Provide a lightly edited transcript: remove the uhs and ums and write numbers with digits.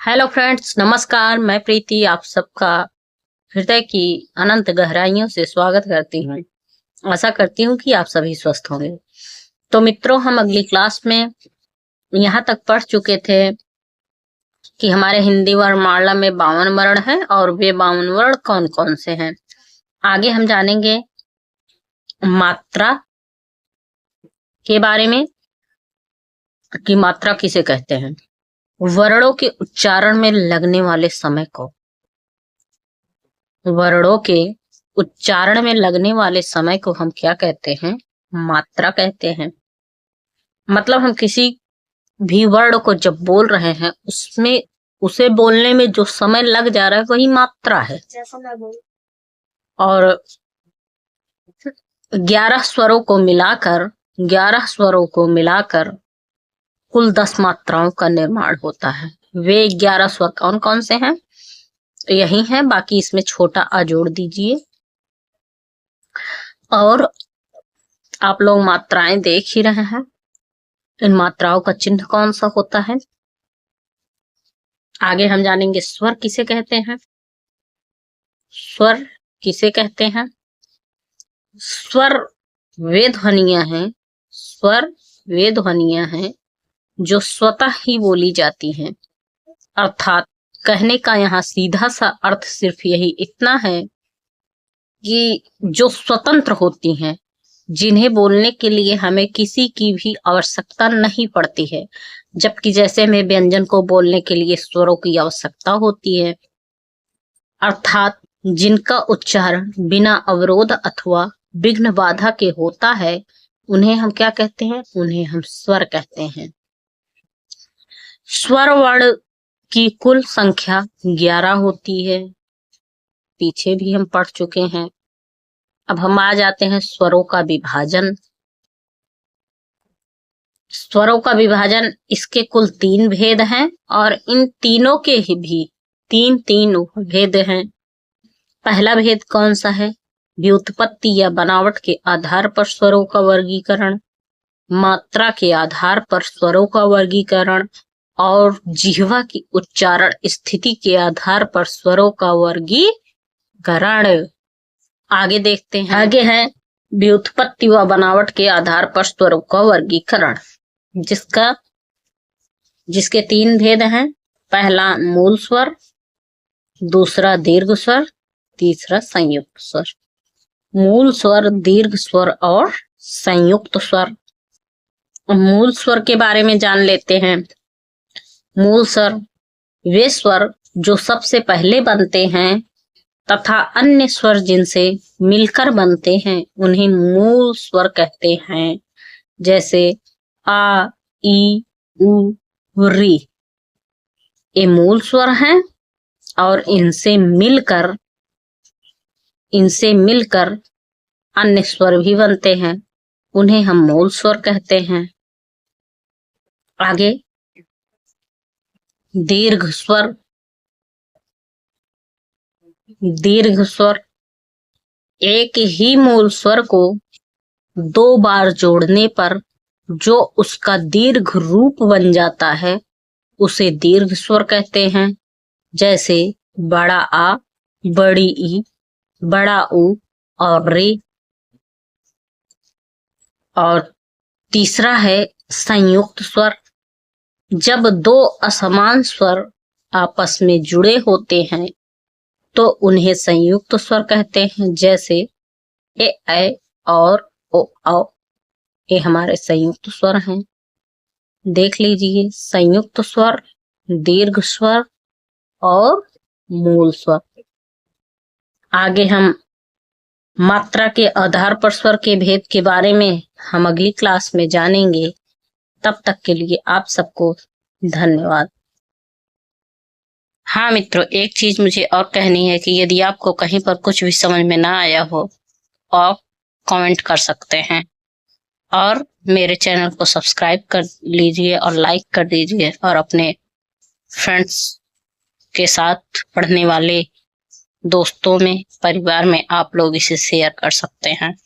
Hello friends, नमस्कार। मैं प्रीति आप सबका हृदय की अनंत गहराइयों से स्वागत करती हूँ। आशा करती हूँ कि आप सभी स्वस्थ होंगे। तो मित्रों, हम अगली क्लास में यहाँ तक पढ़ चुके थे कि हमारे हिंदी वर्णमाला में 52 वर्ण हैं और वे 52 वर्ण कौन कौन से हैं। आगे हम जानेंगे मात्रा के बारे में कि मात्रा किसे कहते हैं। वर्णों के उच्चारण में लगने वाले समय को वर्णों के उच्चारण में लगने वाले समय को हम क्या कहते हैं? मात्रा कहते हैं। मतलब हम किसी भी वर्ण को जब बोल रहे हैं उसमें उसे बोलने में जो समय लग जा रहा है वही मात्रा है। और 11 स्वरों को मिलाकर कुल 10 मात्राओं का निर्माण होता है। वे 11 स्वर कौन कौन से हैं? तो यही है, बाकी इसमें छोटा आ जोड़ दीजिए। और आप लोग मात्राएं देख ही रहे हैं। इन मात्राओं का चिन्ह कौन सा होता है? आगे हम जानेंगे स्वर किसे कहते हैं। स्वर किसे कहते हैं? स्वर वे ध्वनियां हैं जो स्वतः ही बोली जाती हैं। अर्थात कहने का यहाँ सीधा सा अर्थ सिर्फ यही इतना है कि जो स्वतंत्र होती हैं, जिन्हें बोलने के लिए हमें किसी की भी आवश्यकता नहीं पड़ती है। जबकि जैसे में व्यंजन को बोलने के लिए स्वरों की आवश्यकता होती है, अर्थात जिनका उच्चारण बिना अवरोध अथवा विघ्न बाधा के होता है, उन्हें हम क्या कहते हैं? उन्हें हम स्वर कहते हैं। स्वर वर्ण की कुल संख्या 11 होती है। पीछे भी हम पढ़ चुके हैं। अब हम आ जाते हैं स्वरों का विभाजन। स्वरों का विभाजन, इसके कुल 3 भेद हैं और इन तीनों के ही भी 3 भेद हैं। पहला भेद कौन सा है? व्युत्पत्ति या बनावट के आधार पर स्वरों का वर्गीकरण, मात्रा के आधार पर स्वरों का वर्गीकरण और जिह्वा की उच्चारण स्थिति के आधार पर स्वरों का वर्गीकरण। आगे देखते हैं। आगे है व्युत्पत्ति व बनावट के आधार पर स्वरों का वर्गीकरण, जिसके 3 भेद हैं। पहला मूल स्वर, दूसरा दीर्घ स्वर, तीसरा संयुक्त स्वर। मूल स्वर, दीर्घ स्वर और संयुक्त स्वर। मूल स्वर के बारे में जान लेते हैं। मूल स्वर वे स्वर जो सबसे पहले बनते हैं तथा अन्य स्वर जिनसे मिलकर बनते हैं उन्हें मूल स्वर कहते हैं। जैसे आ, ई, उ, री, ये मूल स्वर हैं और इनसे मिलकर अन्य स्वर भी बनते हैं, उन्हें हम मूल स्वर कहते हैं। आगे दीर्घ स्वर। दीर्घ स्वर एक ही मूल स्वर को 2 बार जोड़ने पर जो उसका दीर्घ रूप बन जाता है उसे दीर्घ स्वर कहते हैं। जैसे बड़ा आ, बड़ी ई, बड़ा उ और रे। और तीसरा है संयुक्त स्वर। जब 2 असमान स्वर आपस में जुड़े होते हैं तो उन्हें संयुक्त स्वर कहते हैं। जैसे ए, ऐ और ओ, औ, ये हमारे संयुक्त स्वर हैं। देख लीजिए, संयुक्त स्वर, दीर्घ स्वर और मूल स्वर। आगे हम मात्रा के आधार पर स्वर के भेद के बारे में हम अगली क्लास में जानेंगे। तब तक के लिए आप सबको धन्यवाद। हाँ मित्रों, एक चीज मुझे और कहनी है कि यदि आपको कहीं पर कुछ भी समझ में ना आया हो, आप कमेंट कर सकते हैं और मेरे चैनल को सब्सक्राइब कर लीजिए और लाइक कर दीजिए और अपने फ्रेंड्स के साथ, पढ़ने वाले दोस्तों में, परिवार में आप लोग इसे शेयर कर सकते हैं।